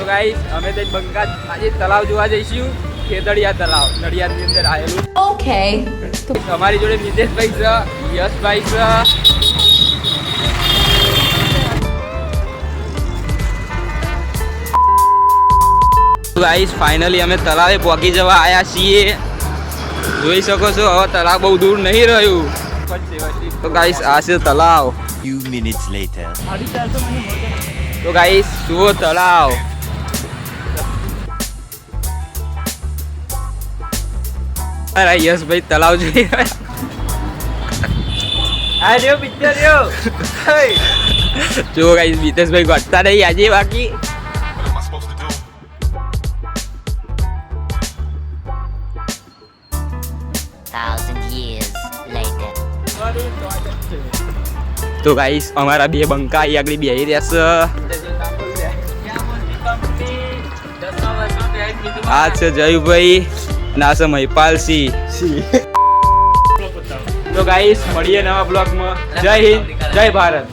તો ગાઈસ અમે તો બંકા આજે તળાવ જોવા જઈશું, ખેતડિયા તળાવ નડિયાદની અંદર આવેલું. ઓકે. અમારી જોડે નિતેશભાઈ છે, યશભાઈ છે. ગાઈસ ફાઇનલી અમે તળાવે પહોંચી જવા આવ્યા છીએ. જોઈ શકો છો હવે તળાવ બહુ દૂર નહીં રહ્યું. તો ગાઈસ આ છે તળાવ. Few minutes later. તો ગાઈસ જુઓ તળાવ. અરે યશભાઈ તળાવ જોઈ રહ્યા. જો ગાઈસ મિતેશભાઈ ઘટતા નહીં આજે બાકી. તો ગાઈસ અમારા બે બંકા અહીં આગળ બેહી રહેશે. આ છે જયુભાઈ ના છે મહિપાલસિંહ. તો ગાઈસ મળીએ નવા બ્લોગમાં. જય હિન્દ, જય ભારત.